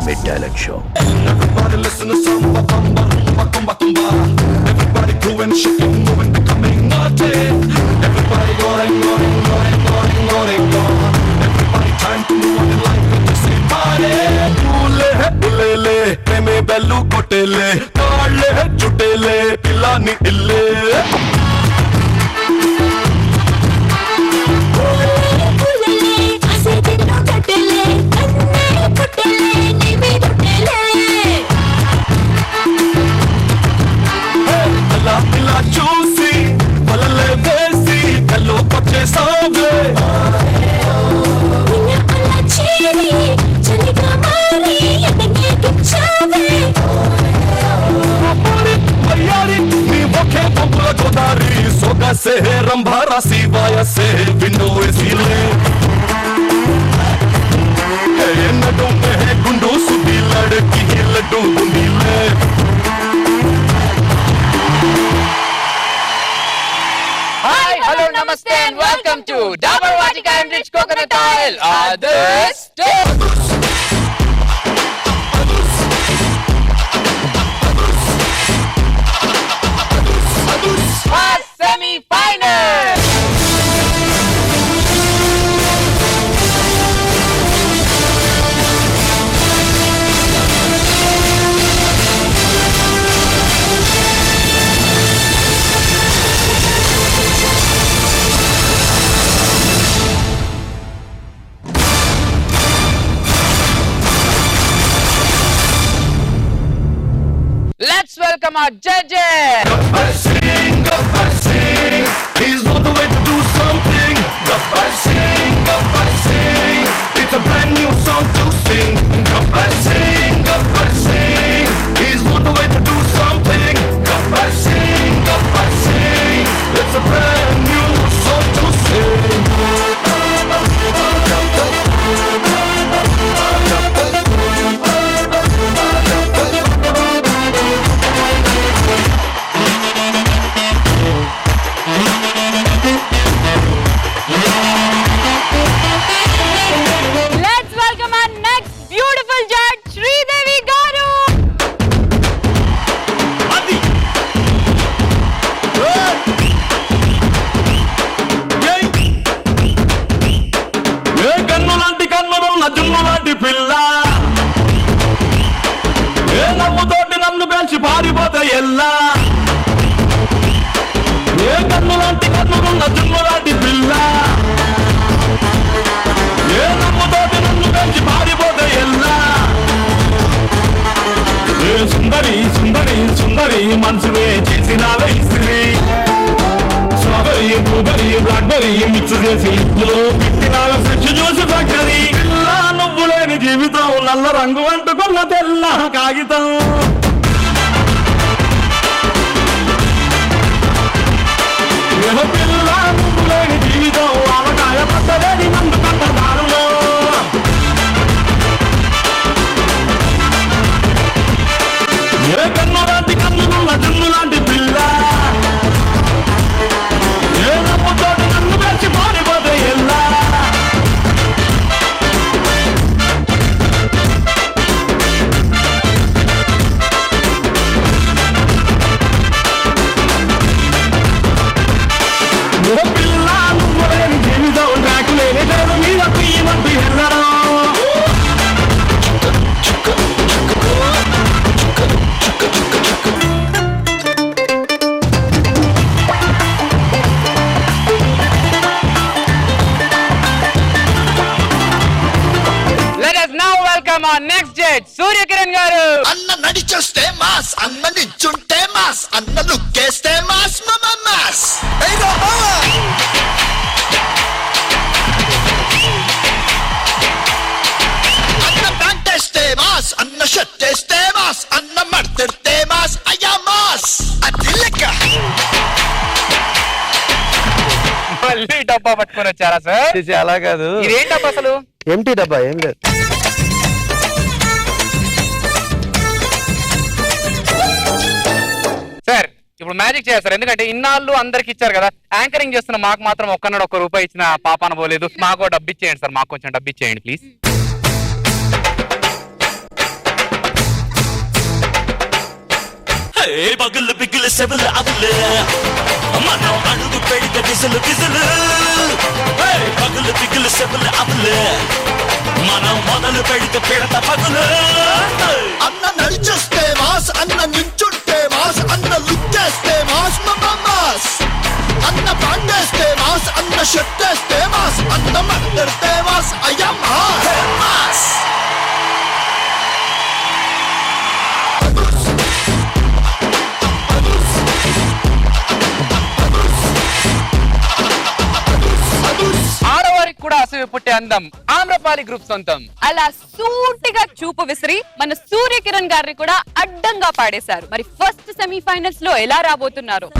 ultimate talent show. Everybody listen to samba, bamba, rumba, tumba, tumba. Everybody doing shit, moving, becoming naughty. Everybody going, going, going, going, going, going. Everybody time to move on in life with the same body. Ule, ulele, preme bellu kotele, kaale, chutele, pilani ille. చూసి వలలే వేసి కల్లో పచ్చేసావే నీ ఒకే పంపుల గోదారి సొగసే రంభారాసి వాయసే window వేసిలే ఎన్నడూ మే గుండు సుది లड़की laddu గుండిలే Hi, hello, namaste and welcome to Dabur Vatika Enriched Coconut Oil. Others semi-final. Let's welcome our judges. Gabbar Singh, he's on the way to do something. Gabbar Singh, it's a brand new song to sing. Gabbar Singh, he's on the way to do something. Gabbar Singh, it's a brand new song to sing. Let's welcome our next beautiful judge, Sridevi Garu. ఏ కన్నులాంటి కన్నులున్న జున్నులాంటి పిల్ల ఏ నవ్వుతోటి నన్ను పెంచి పారిపోతే ఎల్లా ఏ కన్నులాంటి కన్నులున్న జున్నులాంటి పిల్ల ఏ నవ్వుతోటి నన్ను పెంచి పారిపోతే ఎల్లా ఏ సుందరి సుందరి సుందరి మనసువే చేసినావే ఇస్త్రీ strawberry blueberry blackberry mix చేసి ఇందులో పెట్టినాల ఫ్రెష్ జ్యూస్ ఫ్యాక్టరీ పిల్ల నువ్వు లేని జీవితం నల్ల రంగు అంటుకున్న తెల్ల కాగితం పిల్ల నువ్వు లేని జీవితం ఆవకాయ పట్టలేని మందు కట్ట దారులో ఏ కన్ను లాంటి కన్నులున్న జున్ను లాంటి పిల్ల ఏ నవ్వుతోటి నన్ను పెంచి పారిపోతే ఎల్లా పిల్ల నువ్వు లేని జీవితం నాకు లేని పేరు మీద పియ్యమంటూ ఎల్లరా Let us now welcome our next judge, Surya Kiran Garu. అన్న నడిచొస్తే మాస్ అన్న నిల్చుంటే మాస్ అన్న లుక్కేస్తే మాస్ మమ మాస్ అన్న ప్యాంట్ వేస్తే మాస్ అన్న షర్ట్ వేస్తే మాస్ అన్న మడతెడితే మాస్ అయ్యా మాస్ అది లెక్క మళ్ళీ డబ్బా పట్టుకొని వచ్చారా సార్? అలా కాదు, ఇదేం డబ్బా అసలు? ఎంటీ డబ్బా, ఏం లేదు. సార్ ఇప్పుడు మ్యాజిక్ చేస్తారు, ఎందుకంటే ఇన్నాళ్ళు అందరికి ఇచ్చారు కదా, యాంకరింగ్ చేస్తున్న మాకు మాత్రం ఒక్కనాడు ₹1 ఇచ్చిన పాపాన పోలేదు. మాకు డబ్బు ఇచ్చేయండి సార్, మాకు కొంచెం డబ్బు ఇచ్చేయండి ప్లీజ్. బగులు బిగులు సెబులు అబులు మనం అడుగు పెడితే విసులు విసులు బగులు బిగులు సెబులు అబులు మనం మొదలు పెడితే పెడత పగులు అన్న నడిచొస్తే మాస్ అన్న నించుంటే మాస్ అన్న లుక్కేస్తే మాస్ మాస్ అన్న పాండేస్తే మాస్ అన్న షట్టేస్తే మాస్ అన్న మద్దరితే మాస్ అయ్యా మాస్ ఆడవారికి కూడా అసూయ పుట్టే అందం ఆమ్రపాలి గ్రూప్ సొంతం. అలా సూటిగా చూపు విసిరి మన సూర్యకిరణ్ గారిని కూడా అడ్డంగా పాడేశారు. మరి ఫస్ట్ సెమీఫైనల్స్ లో ఎలా రాబోతున్నారు?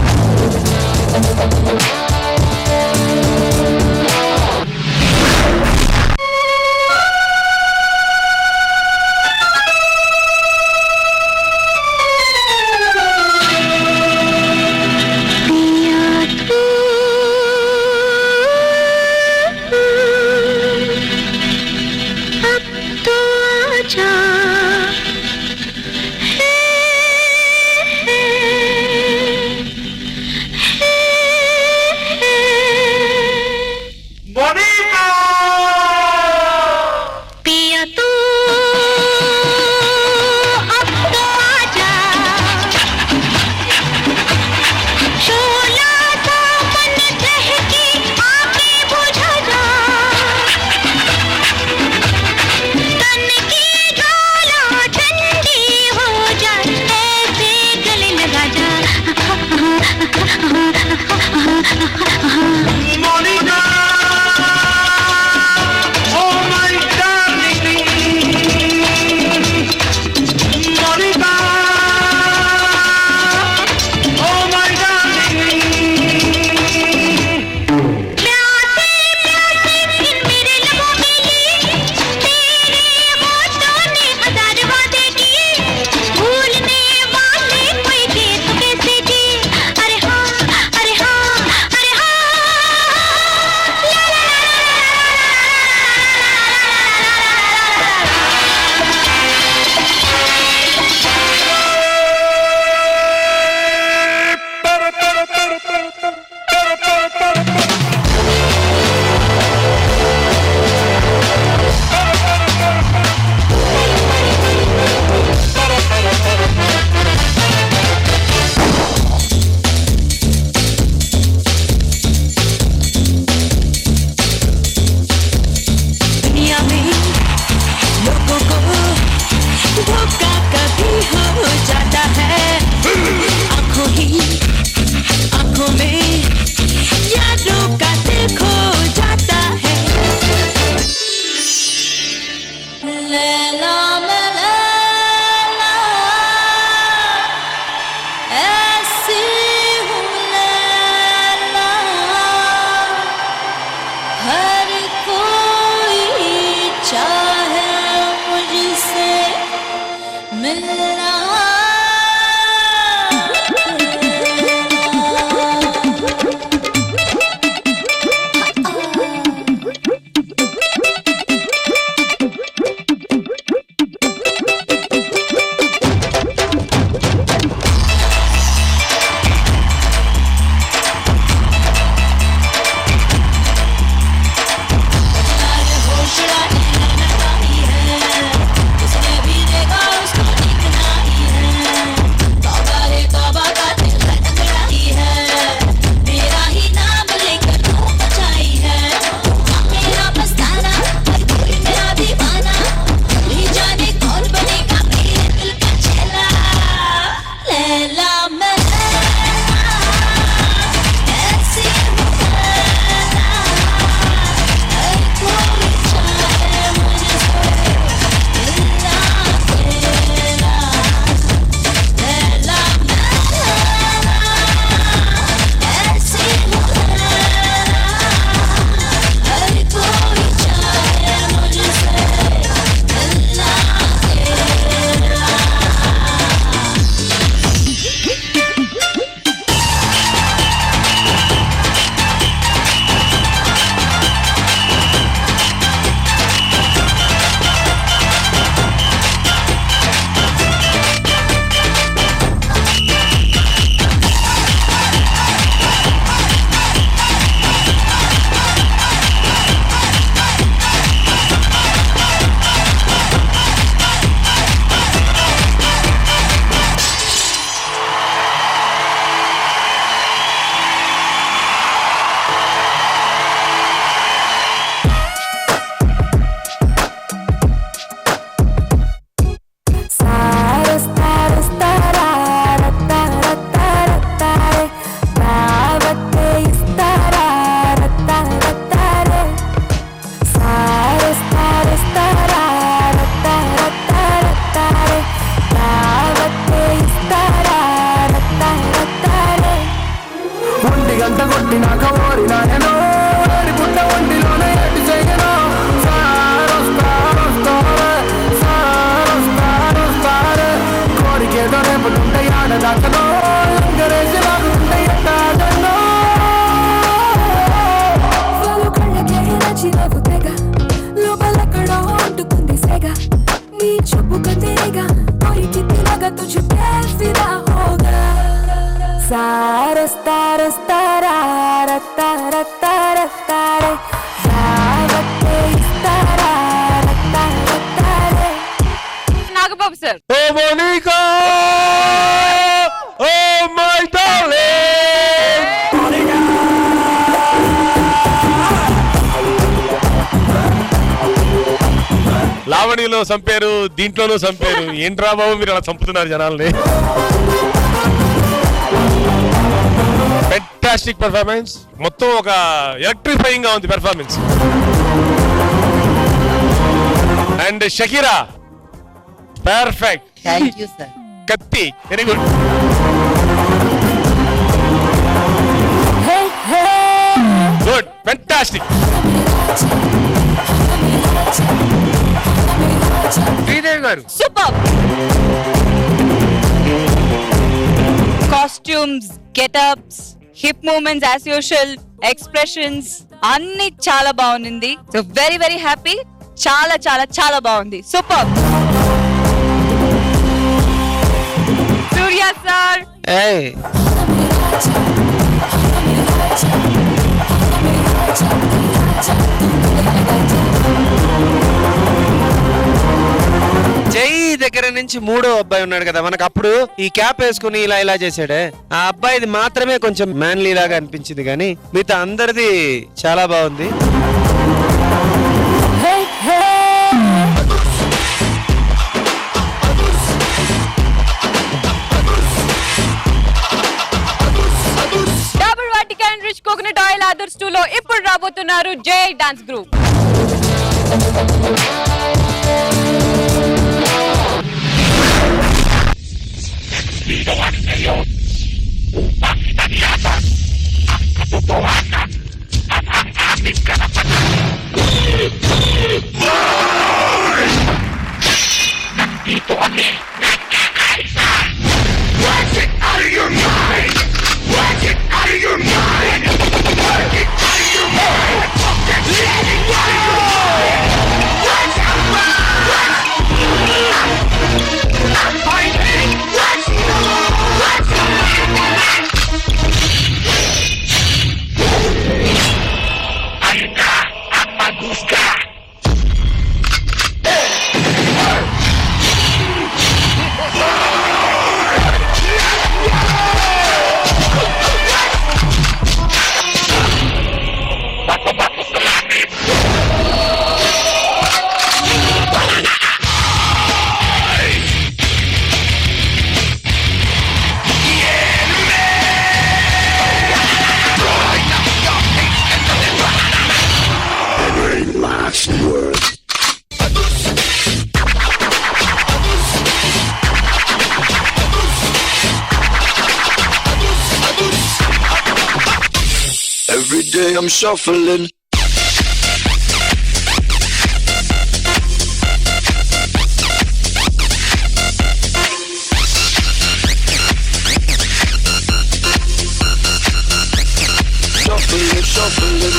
उसने भी देखा उसको दिखना देगा कोई कितनी लगा तुझ पे फिदा होगा सारस्ता रस्ता रत्ता रत्ता रत्ता रे दावते इस्तारा रत्ता रत्ता रे Nagababu sir. Oh Monica oh my darling. లావణిలో చంపారు, దీంట్లోనూ చంపారు. ఏంట్రా బాబు మీరు అలా చంపుతున్నారు జనాల్ని. ఫెంటాస్టిక్ పెర్ఫార్మెన్స్, మొత్తం ఒక ఎలక్ట్రిఫైయింగ్ గా ఉంది performance. And Shakira perfect. Thank you sir. కత్తి very good. Good, fantastic. Sridevi garu super. Costumes, getups, hip movements as usual, expressions అన్ని చాలా బాగుంది. So very very happy. చాలా చాలా చాలా బాగుంది. సూపర్. సూర్య సార్. జై దగ్గర నుంచి మూడో అబ్బాయి ఉన్నాడు కదా మనకు, అప్పుడు ఈ క్యాప్ వేసుకుని ఇలా ఇలా చేసాడే, ఆ అబ్బాయిది మాత్రమే కొంచెం మ్యాన్లీ లాగా అనిపించింది, కానీ మిగతా అందరిది చాలా బాగుంది. Double Vatika and rich coconut oil others 2 లో ఇప్పుడు రాబోతున్నారు J dance group. Every day I'm shuffling. Shuffling, shuffling.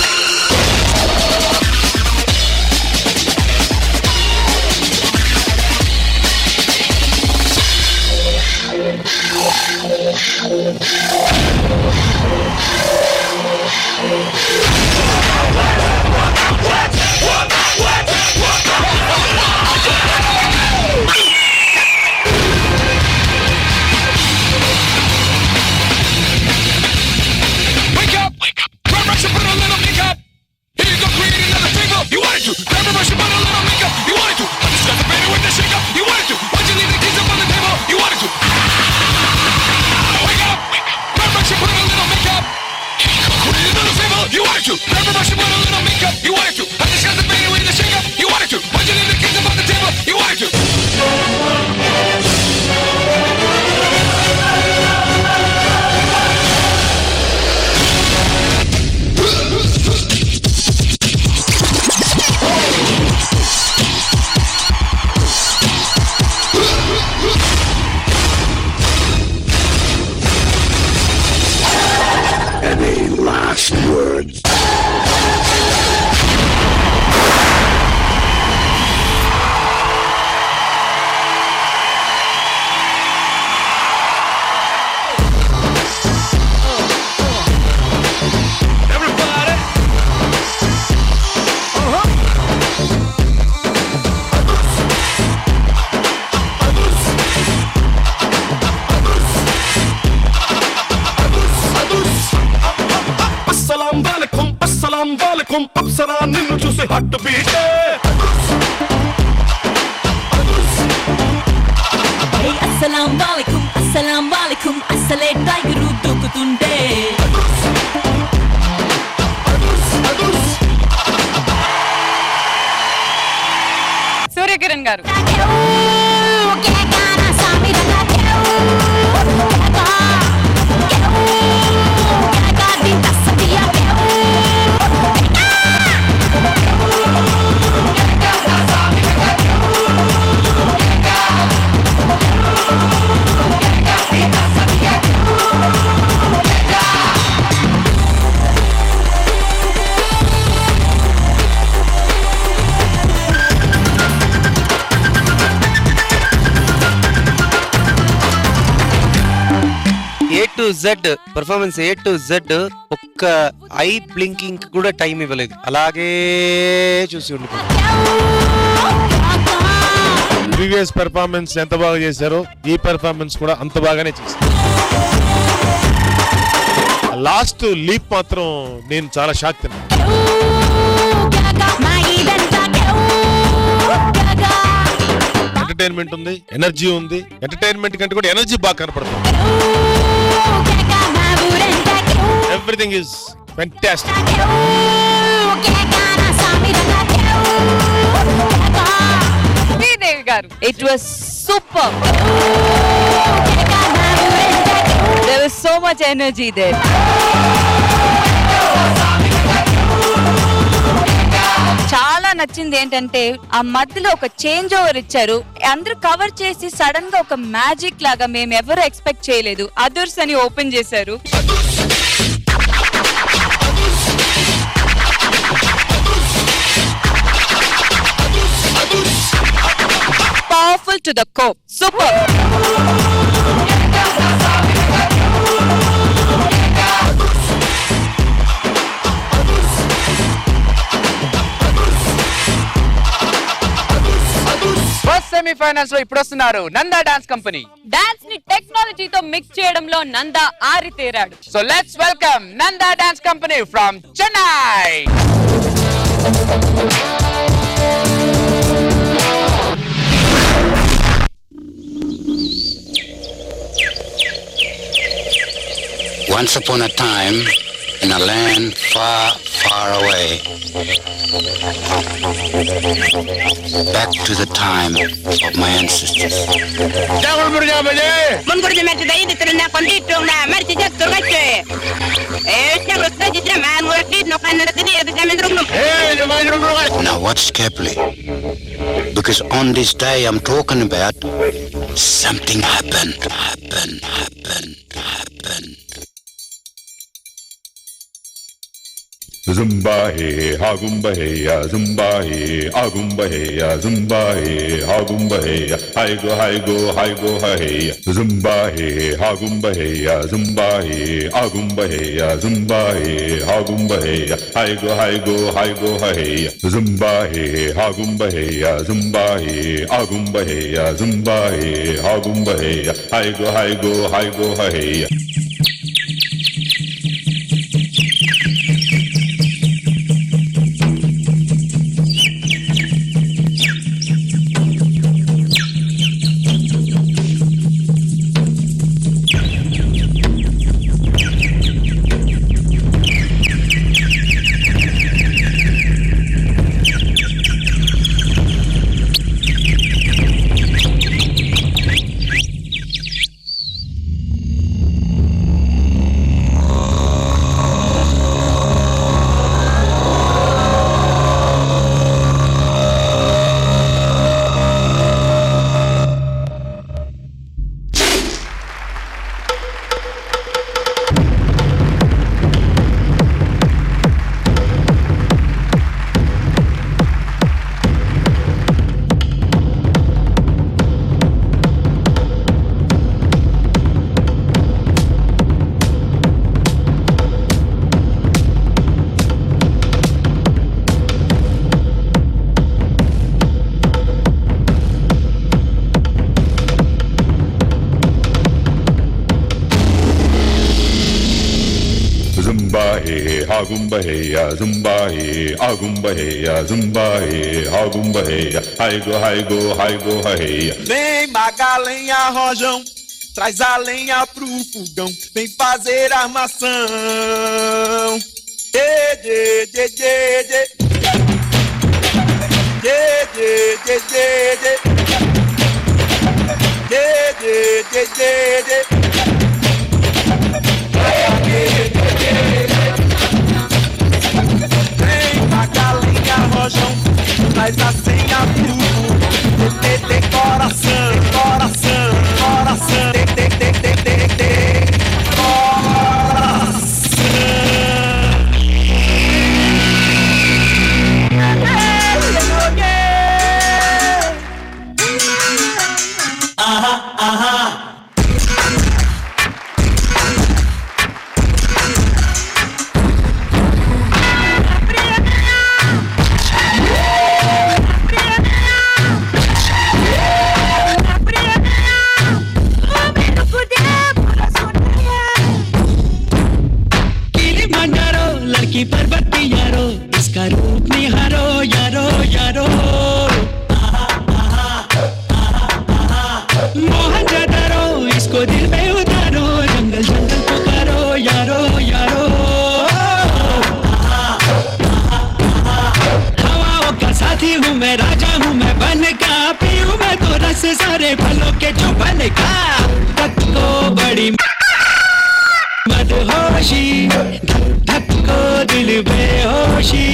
పాపం అప్సరా నిన్ను చూసి హట్ బీటే అస్సలాం వాలేకుం అసలే టైగరు దూకుతుండే సూర్యకిరణ్ గారు A to Z performance A to Z ఒక్క ఐ బ్లింకింగ్ కూడా టైం ఇవ్వలేదు, అలాగే చూసి ఉండిపోయింది. ప్రీవియస్ పెర్ఫార్మెన్స్ ఎంత బాగా చేశారో ఈ పెర్ఫార్మెన్స్ కూడా అంత బాగానే చేశారు. లాస్ట్ లీప్ మాత్రం నేను చాలా షాక్ తిన్నాను. ఎంటర్టైన్మెంట్ ఉంది, ఎనర్జీ ఉంది. ఎంటర్టైన్మెంట్ కంటే కూడా ఎనర్జీ బాగా కనపడుతుంది. Everything is fantastic. Sridevi garu it was super. There was so much energy there. చాలా నచ్చింది ఏంటంటే ఆ మధ్యలో ఒక చేంజ్ ఓవర్ ఇచ్చారు. అందరూ కవర్ చేసి సడన్ గా ఒక మ్యాజిక్ లాగా మేము ఎవరు ఎక్స్పెక్ట్ చేయలేదు. అదుర్స్ అని ఓపెన్ చేశారు. Powerful to the core. Super. First semifinals లో ఇప్పుడు వస్తున్నారు నందా డాన్స్ కంపెనీ. డాన్స్ ని టెక్నాలజీతో మిక్స్ చేయడంలో నందా ఆరితేరాడు. So let's welcome Nanda dance company from Chennai. Once upon a time, in a land far, far away, back to the time of my ancestors. Now watch carefully, because on this day I'm talking about, something happened. Zumba hey, hagumba hey, ya zumba hey, agumba hey, ya zumba hey, hagumba hey, hi go, hey. Zumba hey, hagumba hey, ya zumba hey, agumba hey, ya zumba hey, hagumba hey, hi go, hey. Zumba hey, hagumba hey, ya zumba hey, agumba hey, ya zumba hey, hagumba hey, hi go, hey. Agumba hey, Zumba hey, Agumba hey, Zumba hey, Agumba hey, hi go, hey. Vem Magalenha Rojão, traz a lenha pro fogão, vem fazer armação. Dê, dê, dê, dê, dê. Dê, dê, dê, dê, dê. Dê, dê, dê, dê, dê. Vem Magalenha Rojão, traz a senha pro coração, coração, coração, Parvati यारो इसका रूप निहारो यारो यारो मोहनजोदड़ो इसको दिल में उतारो जंगल जंगल पुकारो यारो यारो हवाओं का साथी हूँ मैं राजा हूँ मैं बन का पीऊँ मैं तो रस सारे फलों के जो बन का तक को बड़ी मदहोशी धक को दिल बेहोशी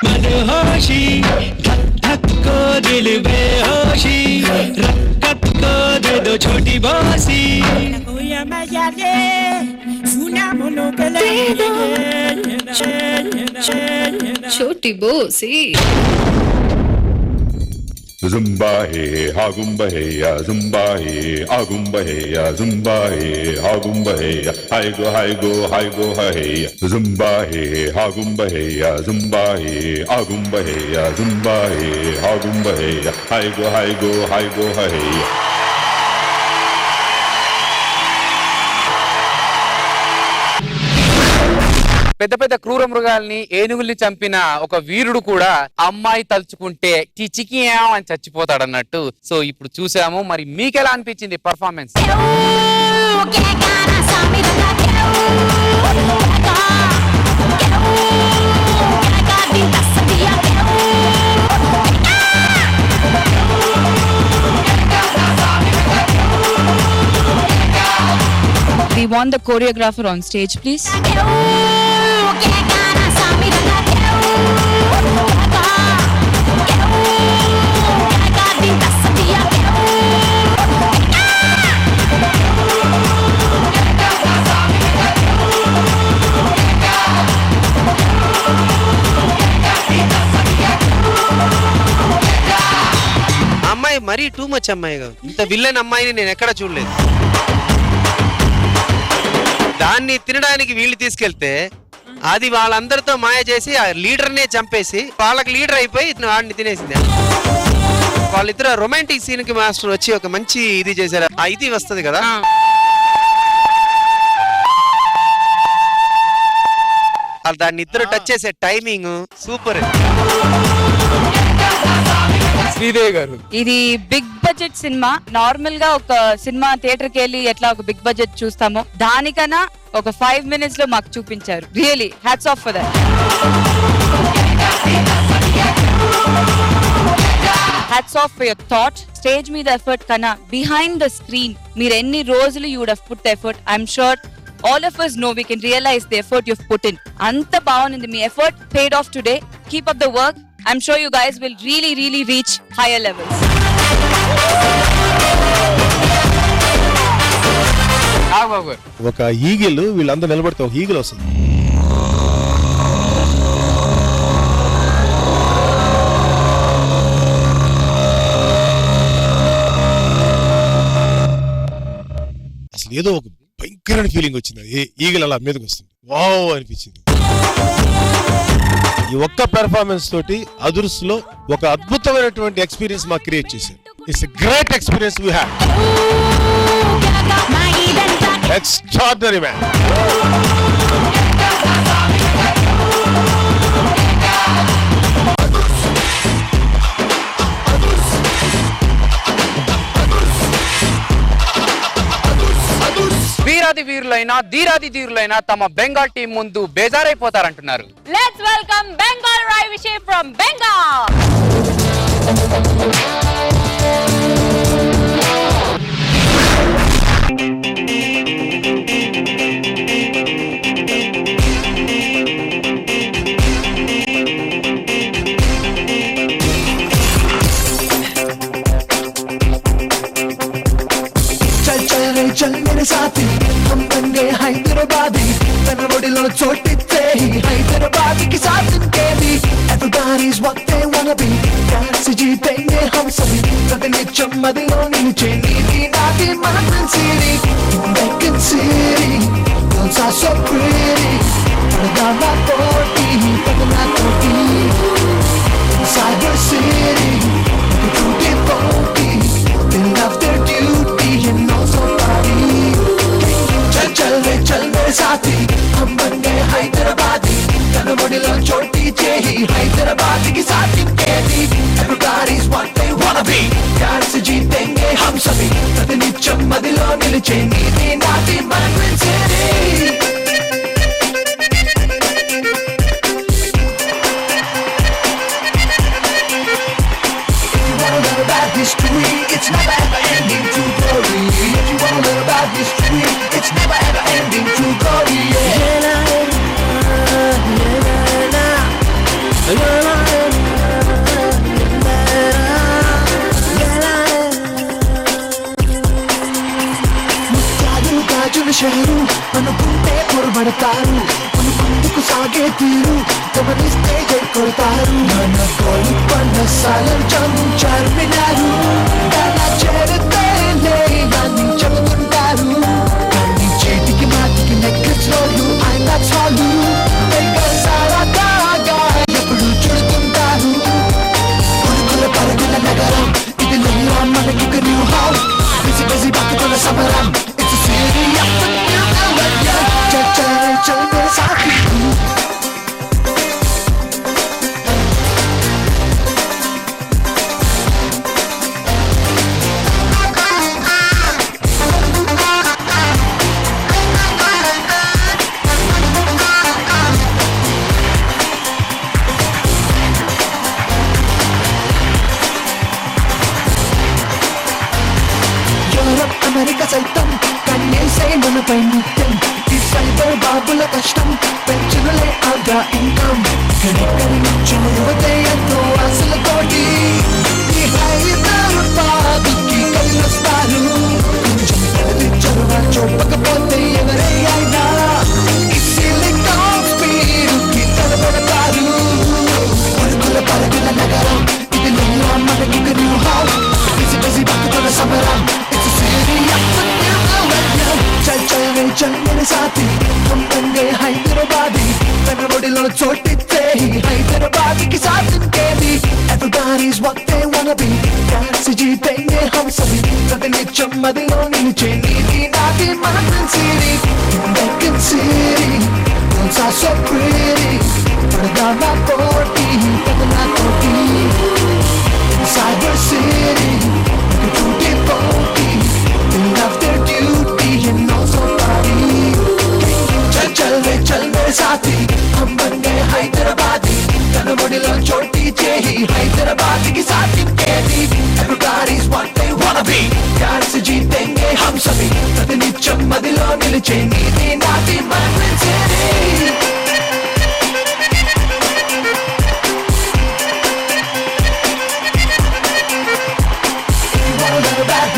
मदहोशी धक को दिल बेहोशी रकत को दे दो छोटी बोसी छोटी बोसी Zumba hey, Agumba hey, Zumba hey, Agumba hey, Zumba hey, Agumba hey, hi go, hey. Zumba hey, Agumba hey, Zumba hey, Agumba hey, Zumba hey, Agumba hey, hi go, hey. పెద్ద పెద్ద క్రూర మృగాల్ని ఏనుగుల్ని చంపిన ఒక వీరుడు కూడా అమ్మాయి తలుచుకుంటే చిచికి అని చచ్చిపోతాడు అన్నట్టు. సో ఇప్పుడు చూసాము, మరి మీకెలా అనిపించింది performance? We want the choreographer on stage, please. అమ్మాయి మరీ టూ మచ్ అమ్మాయిగా. ఇంత విల్లన్ అమ్మాయిని నేను ఎక్కడ చూడలేదు. దాన్ని తినడానికి వీళ్ళు తీసుకెళ్తే అది వాళ్ళందరితో మాయ చేసి ఆ లీడర్నే చంపేసి వాళ్ళకి లీడర్ అయిపోయి వాడిని తినేసింది. వాళ్ళిద్దరు రొమాంటిక్ సీన్ కి మాస్టర్ వచ్చి ఒక మంచి ఇది చేశారు. ఆ ఇది వస్తుంది కదా, దాన్ని ఇద్దరు టచ్ చేసే టైమింగ్ సూపర్. శ్రీదేవి గారు, ఇది బిగ్ బడ్జెట్ సినిమా. నార్మల్ గా ఒక సినిమా థియేటర్ కి వెళ్ళి ఎట్లా ఒక బిగ్ బడ్జెట్ చూస్తామో దానికన్నా ఒక 5 minutes లో మాకు చూపించారు. Really hats off for that. Hats off for your thought. Stage మీద ఎఫర్ట్ కన్నా బిహైండ్ ద స్క్రీన్ మీరు ఎన్ని రోజులు you would have put the effort. I'm sure all of us know, we can realize the effort you've put in. Anta baagundi mee effort paid off today. Keep up the work. I'm sure you guys will really reach higher levels. ఒక eagle వీళ్ళందరూ నిలబడితే ఒక eagle వస్తుంది. అసలు ఏదో ఒక భయంకరమైన feeling వచ్చింది. ఈగిల్ అలా మీదకి వస్తుంది, వావ్ అనిపించింది. ఈ ఒక్క పెర్ఫార్మెన్స్ తోటి అదుర్స్ లో ఒక అద్భుతమైనటువంటి ఎక్స్పీరియన్స్ మాకు క్రియేట్ చేశారు. It's a great experience we had. Extraordinary man. వీరాది వీరులైనా ధీరాది ధీరులైనా తమ బెంగాల్ టీం ముందు బేజారైపోతారంటున్నారు. Let's welcome Bengal Rai Vishay from Bengal. चल मेरे साथी हम बन गए हैदराबादी तनवड़िलो चोटिते हैदराबादी के साथ इनके भी everybody's what they wanna be प्यार से जीतेंगे हम सभी प्रतिनित्यम मदिलो नीचे नीति नाती मन सिरी Vatican City girls are so pretty Pradana Koti Pradana Koti Cyber City Tutti Frutti they love their duty and also चल रे चल मेरे साथी हम बन गए हैदराबादी तनवड़िलो चोटी చేయి हैदराबादी की साथ इनकेदी everybody's what they wanna be प्यार से जीतेंगे हम सभी प्रतिनित्यम मदिलो నిలిచే నీతి నాటి మన city history, it's never ever ending to glory. If you wanna learn about history, it's never ever ending to glory. ముత్యాలు గాజుల షహరు అనుకుంటే పొరబడతారు ముందుకు సాగే తీరు గమనిస్తే జై కొడతారు మన కోలి పన్న సాలర్జం చార్మినారు అలా చేరితే లేదని చెబుతుంటారు కానీ చేతికి మాటికి నెక్లెస్ రోడ్లు ఐలాక్స్ వాళ్ళు సారా కాగా ఎప్పుడు చుడుతుంటారు కొడుకుల పరుగుల నగరం ఇది నెల్లా మనకి న్యూ హౌస్ బిజీ బిజీ బతుకుల సమరం it's city of new colour చల్ చల్ మేరే సాథీ అమెరికా సైతం కన్నేసే మనపై నిత్యం ఈ సైబర్ బాబుల కష్టం పెంచులే ఆగా ఇన్కమ్ ఎక్కడి నుంచి యువతే ఎంతో ఆశలతోటి ఈ హైదరాబాద్కి కలిసొస్తారు కొంచెం కలిసి చొరవ చూపకపోతే ఎవరే అయినా ఈ సిలికాన్ స్పీడ్కి తలబడతారు పరుగుల పరుగుల నగరం ఇది నెల్లా మనకి న్యూ హౌస్ ఒడిలో చోటిచ్చే హైదరాబాద్ కి సాధించేది. Everybody's what they wanna be. Dance జీతేంగే హమ్ సభీ. ప్రతినిత్యం మదిలో నిలిచే నీది నాది మన city. Vacant city, girls are so pretty. పడదా నా పోటీ, పదనా పోటీ. Cyber city, tutti frutti. They love their duty and also party. चल मेरे साथी, हम बन गए हैदराबादी. कनबोडिलो छोटी चेही हैदराबाद की साथी केदी. Everybody's what they wanna be. प्यार से जीतेंगे हम सभी. प्रतिनित्यम मदिलो निलिचे नीति नाती मन city.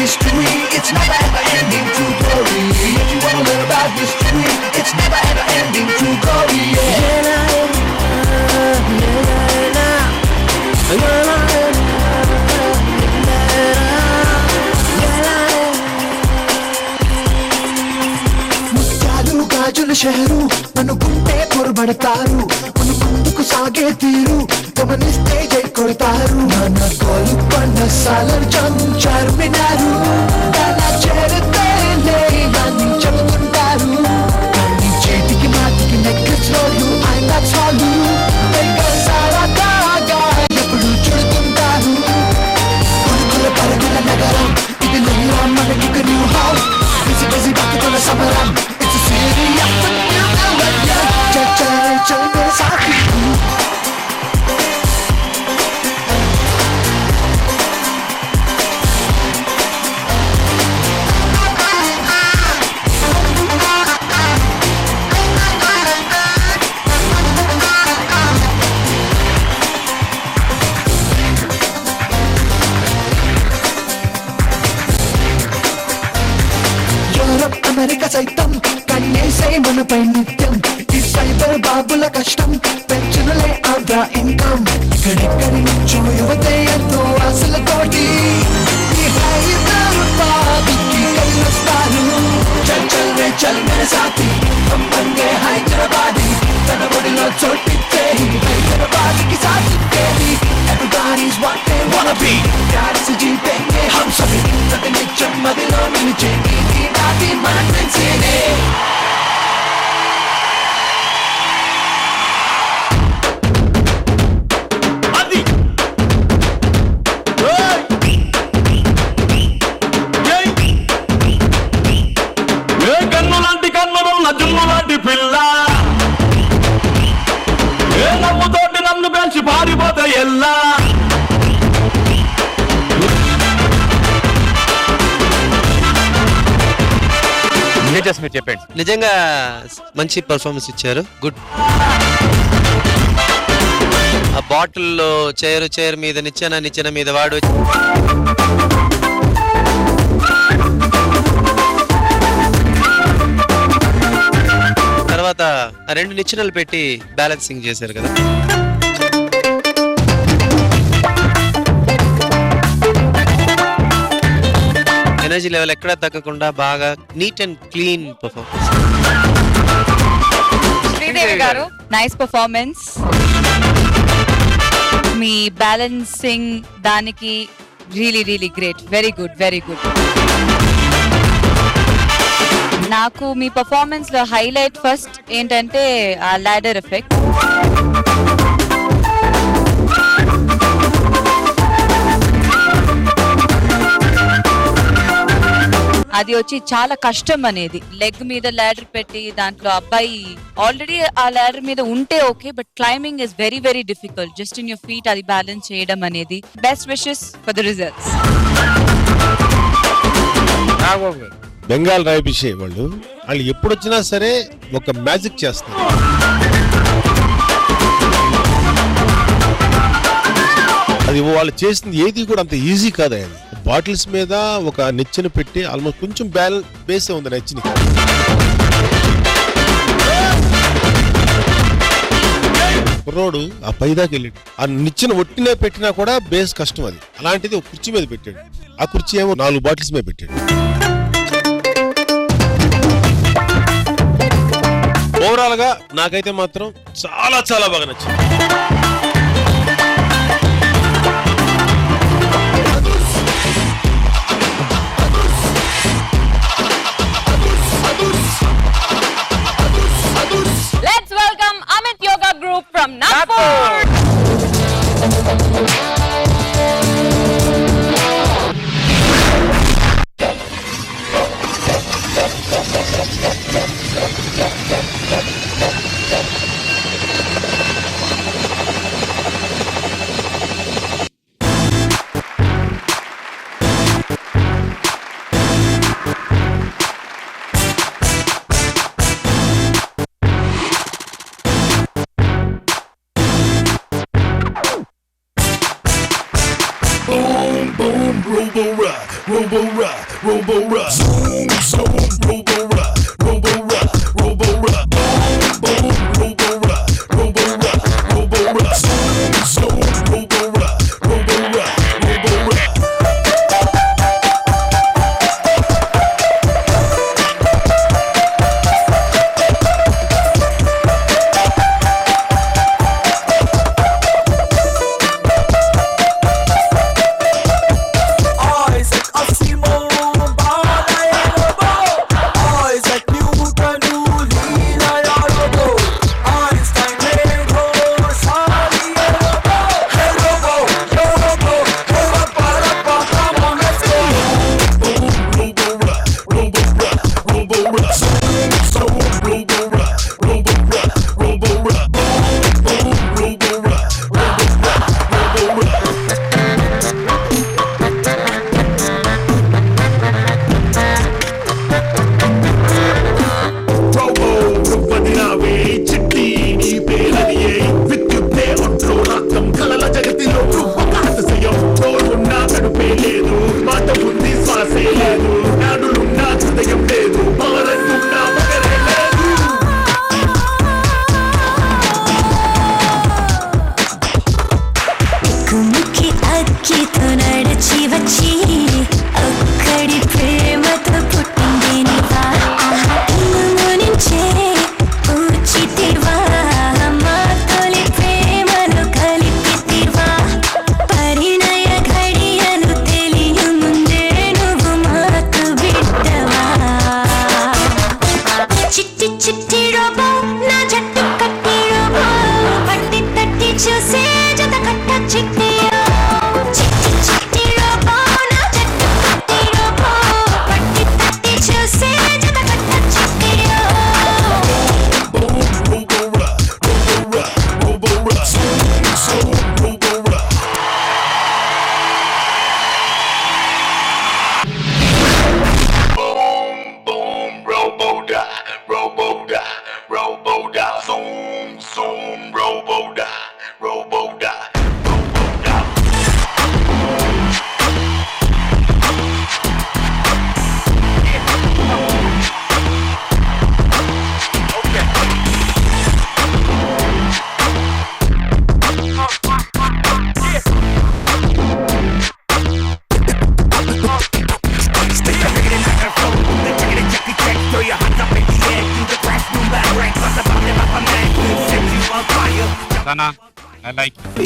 History, it's never ever ending. True glory. If you wanna learn about history, it's never ever ending. True glory. ముత్యాలు గాజుల షహరు అనుకుంటే పొరబడతారు. మన ముందుకు సాగే తీరు గమనిస్తే జై కొడతారు. మన గోలు పన్న సాలర్ చార్మినారు. అలా చేరితే లేదని చెబుతుంటారు. కానీ చేతికి మాటికి నెక్లెస్ రోడ్లు ఐలాక్స్ వాళ్ళు సారా కాగా ఎప్పుడు చుడుతుంటారు. కొడుకుల పరుగుల నగరం ఇది లేదా మనకి న్యూ హౌస్. బిజీ బిజీ బతుకుల సమరం. It's city of new colour. చల్ మేరే సాథీ. అమెరికా సైతం కన్నేసే మనపై నిత్యం. ఈ సైబర్ బాబుల కష్టం పెంచునులే ఆంధ్ర ఇన్కమ్. ఇక్కడెక్కడి నుంచో యువతే ఎంతో ఆశలతోటి ఈ హైదరాబాద్కి కదిలొస్తారు. చల్ మేరే సాథీ, హమ్ బన్ గయే హైదరాబాదీ. తన ఒడిలో చోటిచ్చే హైదరాబాద్ కి సాధించేది. Everybody's what they wanna be. ప్యార్ से जीतेंगे हम सभी. प्रतिनिత్యం మదిలో నిలిచే నీతి నాది మన సిటీ. జున్నులాంటి పిల్ల ఏ నవ్వుతోటి నన్ను పెంచి పారిపోతే ఎల్లా. మీరు చెప్పండి. నిజంగా మంచి పర్ఫార్మెన్స్ ఇచ్చారు. గుడ్. ఆ బాటిల్లో చైర్ మీద నిచ్చెన మీద వాడు తర్వాత ఆ 2 నిచ్చెనలు పెట్టి బ్యాలెన్సింగ్ చేశారు కదా. ఎనర్జీ లెవెల్ ఎక్కడా తగ్గకుండా బాగా neat and clean performance. Sridevi garu nice performance. మీ బ్యాలెన్సింగ్ దానికి రియలీ గ్రేట్. Very good. నాకు మీ పర్ఫార్మెన్స్ లో హైలైట్ ఫస్ట్ ఏంటంటే ఆ లాడర్ ఎఫెక్ట్. అది వచ్చి చాలా కష్టం అనేది. లెగ్ మీద ల్యాడర్ పెట్టి దాంట్లో అబ్బాయి ఆల్రెడీ ఆ ల్యాడర్ మీద ఉంటే okay, but climbing is very difficult. Just in your feet అది బ్యాలెన్స్ చేయడం అనేది. Best wishes for the results. Bengal రాయభిషే వాళ్ళు ఎప్పుడు వచ్చినా సరే ఒక మ్యాజిక్ చేస్తారు. అది వాళ్ళు చేసింది ఏది కూడా అంత ఈజీ కాదు. ఆయన బాటిల్స్ మీద ఒక నిచ్చెన పెట్టి ఆల్మోస్ట్ కొంచెం బేస్ ఉంది నిచ్చెన. కుర్రోడు ఆ పైదాకి వెళ్ళాడు. ఆ నిచ్చెన ఒట్టినే పెట్టినా కూడా బేస్ కష్టం. అది అలాంటిది ఒక కుర్చీ మీద పెట్టాడు. ఆ కుర్చీ ఏమో 4 బాటిల్స్ మీద పెట్టాడు. ఓవరాల్ గా నాకైతే మాత్రం చాలా చాలా బాగా నచ్చింది. Let's welcome Amit Yoga Group from Nagpur. Robo rock, zoom, zoom, robo rock, robo rock, robo rock, boom, boom, robo rock, robo rock, robo rock, zoom, zoom, robo rock, robo rock, robo rock.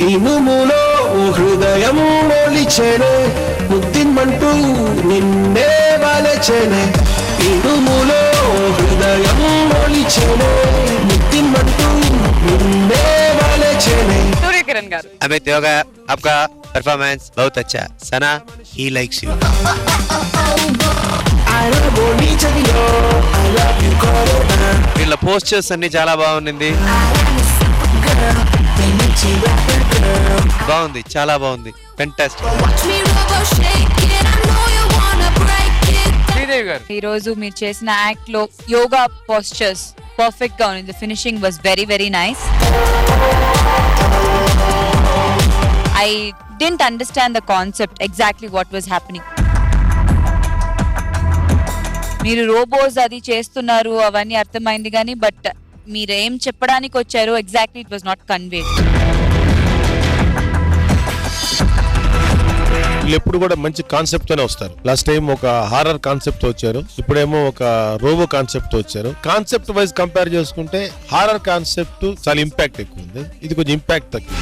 ఇనుములో హృదయం మొలిచెనే ముద్దిమంటూ నిన్నే వలచెనే ఇనుములో హృదయం మొలిచెనే ముద్దిమంటూ నిన్నే వలచెనే. सूर्यकिरण गारू. अमित योगा आपका performance बहुत अच्छा. सना he likes you. వీళ్ళ posters అన్ని చాలా బాగుంది. బాగుంది, చాలా బాగుంది, ఫెంటాస్టిక్. శ్రీదేవి గారు, ఈ రోజు మీరు చేసిన యాక్ట్ లో యోగా పోస్చర్స్ పర్ఫెక్ట్ గా ఉంది. Finishing was very very nice. I didn't understand the concept exactly what was happening. మీరు రోబోస్ అది చేస్తున్నారు అవన్నీ అర్థమైంది కానీ బట్ మీరు ఏం చెప్పడానికి వచ్చారో exactly it was not conveyed. వీళ్ళు ఎప్పుడు కూడా మంచి కాన్సెప్ట్ తోనే వస్తారు. లాస్ట్ టైం ఒక హారర్ కాన్సెప్ట్ తో వచ్చారు, ఇప్పుడేమో ఒక రోబో కాన్సెప్ట్ తో వచ్చారు. కాన్సెప్ట్ వైజ్ కంపేర్ చేసుకుంటే హారర్ కాన్సెప్ట్ చాలా ఇంపాక్ట్ ఎక్కువ ఉంది, ఇది కొంచెం ఇంపాక్ట్ తక్కువ.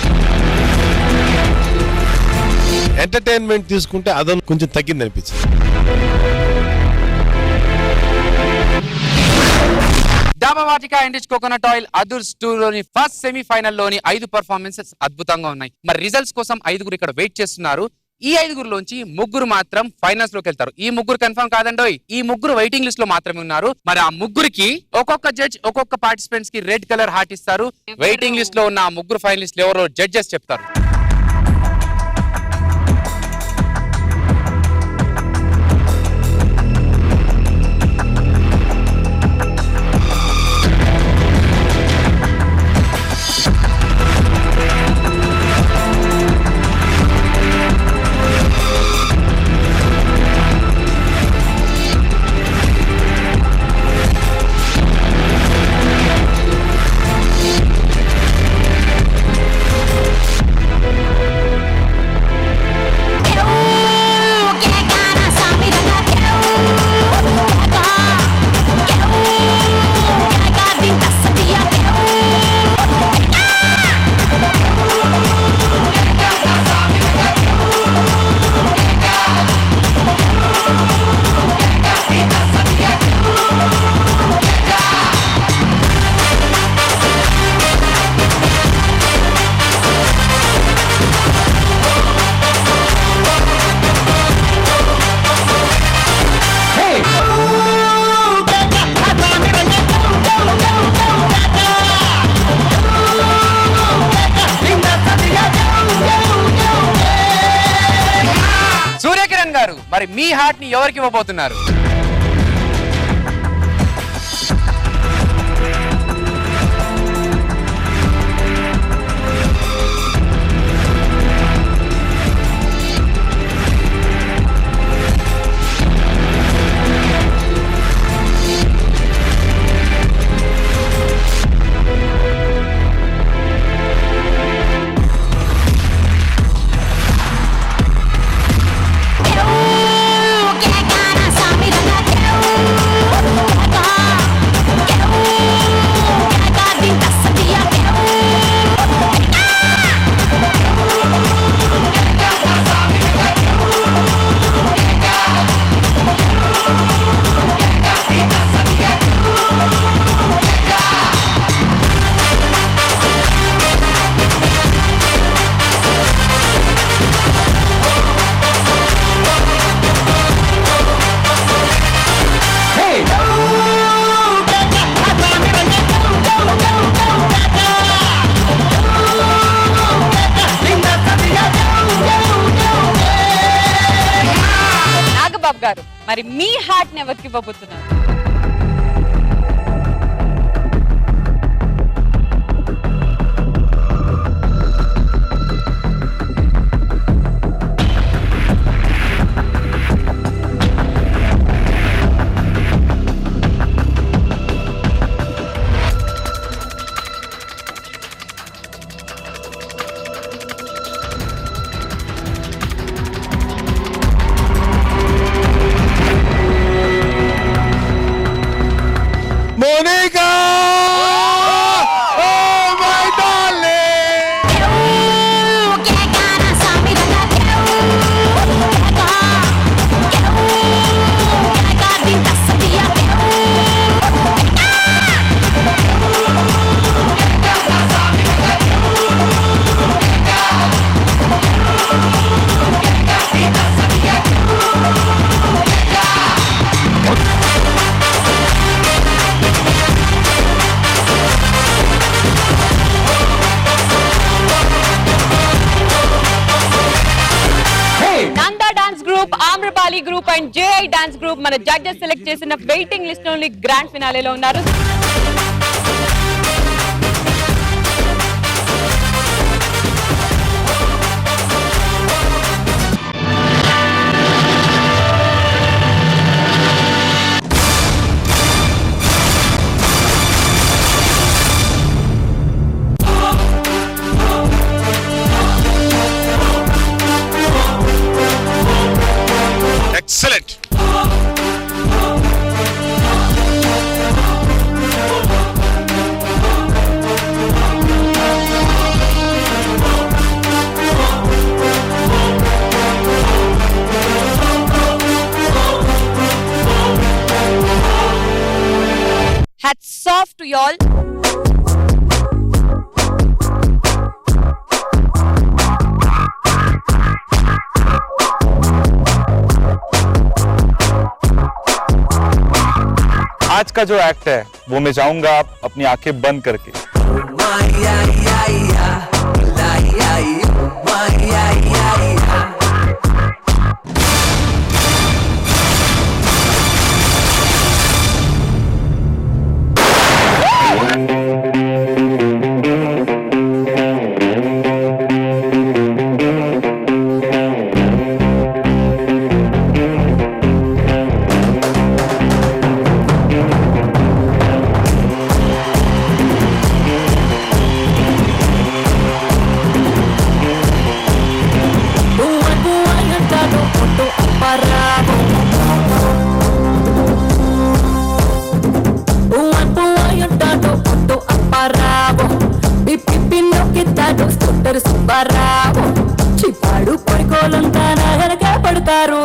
ఎంటర్టైన్మెంట్ తీసుకుంటే అదొక కొంచెం తగ్గింది అనిపించింది. డాబావాటికా అండ్ కోకోనట్ ఆయిల్ అదుర్స్ 2 లోని ఫస్ట్ సెమీఫైనల్ లోని 5 పర్ఫార్మెన్సెస్ అద్భుతంగా ఉన్నాయి. మరి రిజల్ట్స్ కోసం 5 ఇక్కడ వెయిట్ చేస్తున్నారు. ఈ 5లోంచి 3 మాత్రం ఫైనల్స్ లోకి వెళ్తారు. ఈ 3 కన్ఫర్మ్ కాదండోయ్, ఈ 3 వెయిటింగ్ లిస్ట్ లో మాత్రమే ఉన్నారు. మరి ఆ 3కి ఒక్కొక్క జడ్జ్ ఒక్కొక్క పార్టిసిపెంట్స్ కి రెడ్ కలర్ హార్ట్ ఇస్తారు. వెయిటింగ్ లిస్ట్ లో ఉన్న ఆ 3 ఫైనలిస్ట్ ఎవరో జడ్జెస్ చెప్తారు. మరి మీ హార్ట్ ని ఎవరికి ఇవ్వబోతున్నారు? గారు, మరి మీ హార్ట్ ని ఎవరికి ఇవ్వబోతున్నారు? Monica! Oh my darling! Amrapali group and JI dance group మన జడ్జెస్ సెలెక్ట్ చేసిన వెయిటింగ్ లిస్ట్ లోని గ్రాండ్ ఫినాలేలో ఉన్నారు. y'all. आज का जो एक्ट है वो मैं चाहूंगा आप अपनी आंखें बंद करके చిప్పాడు పడుకోలంతా వెనక పడతారు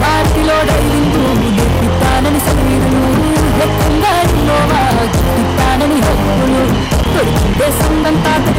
పార్టీలో డైలింగు గెప్పిస్తానని సగీరులు ఎక్కంగా ఇన్నోవా గెప్పిస్తానని హక్కులు దొరికితే సందంతా